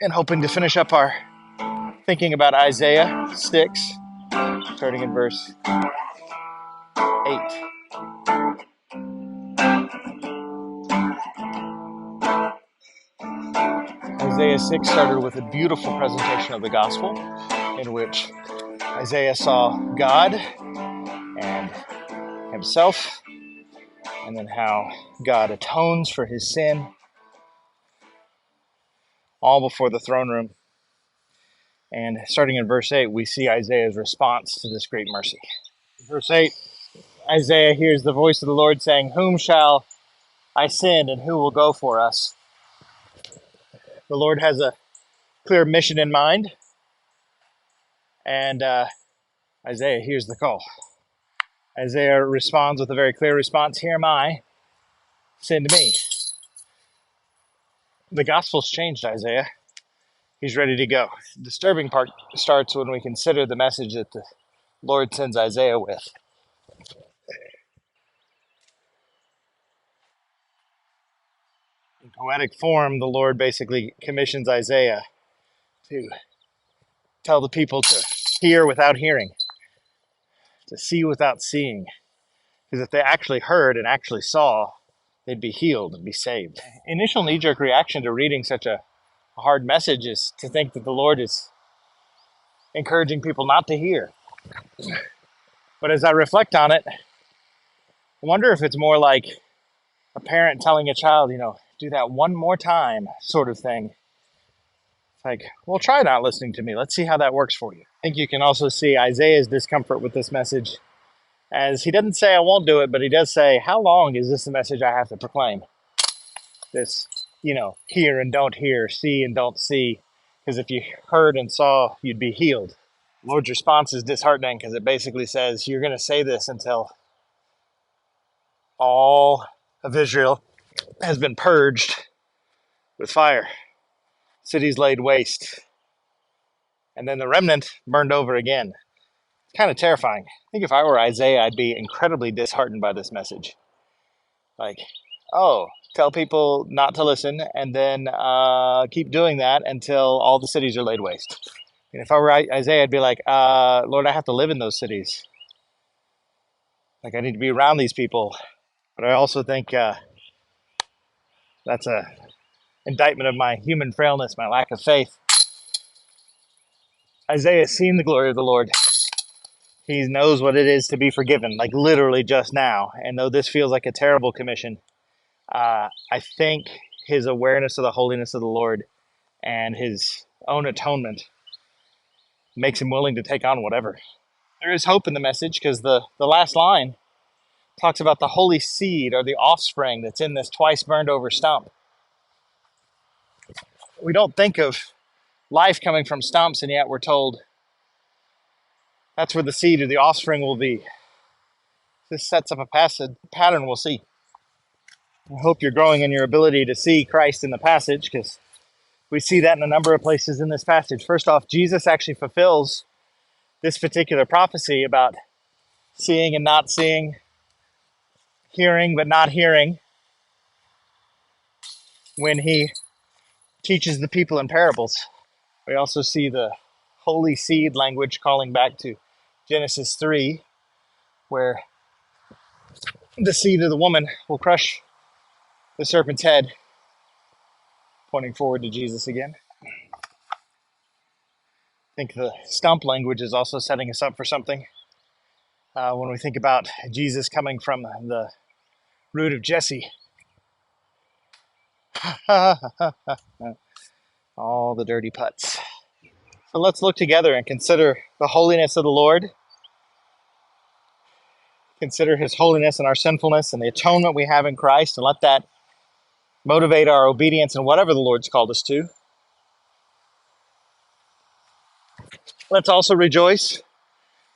and hoping to finish up our thinking about Isaiah 6, starting in verse 8. Isaiah 6 started with a beautiful presentation of the gospel in which Isaiah saw God and himself, and then how God atones for his sin, all before the throne room. And starting in verse 8, we see Isaiah's response to this great mercy. Verse 8, Isaiah hears the voice of the Lord saying, "Whom shall I send, and who will go for us?" The Lord has a clear mission in mind, and Isaiah hears the call. Isaiah responds with a very clear response, "Here am I, send me." The gospel's changed Isaiah. He's ready to go. The disturbing part starts when we consider the message that the Lord sends Isaiah with. In poetic form, the Lord basically commissions Isaiah to tell the people to hear without hearing, to see without seeing. Because if they actually heard and actually saw, they'd be healed and be saved. Initial knee-jerk reaction to reading such a hard message is to think that the Lord is encouraging people not to hear. But as I reflect on it, I wonder if it's more like a parent telling a child, do that one more time sort of thing. It's like, well, try not listening to me. Let's see how that works for you. I think you can also see Isaiah's discomfort with this message, as he doesn't say I won't do it, but he does say, how long is this the message I have to proclaim? This, hear and don't hear, see and don't see. Because if you heard and saw, you'd be healed. The Lord's response is disheartening because it basically says, you're going to say this until all of Israel has been purged with fire, cities laid waste, and then the remnant burned over again. It's kind of terrifying. I think if I were Isaiah, I'd be incredibly disheartened by this message. Like, oh, tell people not to listen, and then keep doing that until all the cities are laid waste. And if I were Isaiah, I'd be like, Lord, I have to live in those cities. Like, I need to be around these people. But I also think that's a indictment of my human frailness, my lack of faith. Isaiah has seen the glory of the Lord. He knows what it is to be forgiven, like literally just now. And though this feels like a terrible commission, I think his awareness of the holiness of the Lord and his own atonement makes him willing to take on whatever. There is hope in the message because the last line talks about the holy seed or the offspring that's in this twice burned over stump. We don't think of life coming from stumps, and yet we're told that's where the seed or the offspring will be. This sets up a pattern we'll see. I hope you're growing in your ability to see Christ in the passage, because we see that in a number of places in this passage. First off, Jesus actually fulfills this particular prophecy about seeing and not seeing, hearing but not hearing, when he teaches the people in parables. We also see the holy seed language calling back to Genesis 3, where the seed of the woman will crush the serpent's head, pointing forward to Jesus again. I think the stump language is also setting us up for something. When we think about Jesus coming from the root of Jesse, all the dirty putts. So let's look together and consider the holiness of the Lord. Consider his holiness and our sinfulness and the atonement we have in Christ, and let that motivate our obedience in whatever the Lord's called us to. Let's also rejoice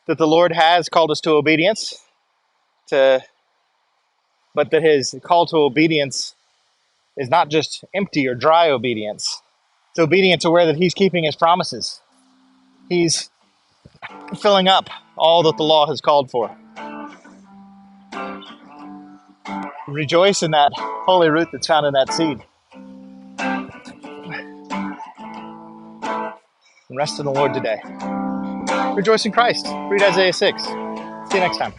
that the Lord has called us to obedience, but that his call to obedience is not just empty or dry obedience. It's obedience aware that he's keeping his promises. He's filling up all that the law has called for. Rejoice in that holy root that's found in that seed. and rest in the Lord today. Rejoice in Christ. Read Isaiah 6. See you next time.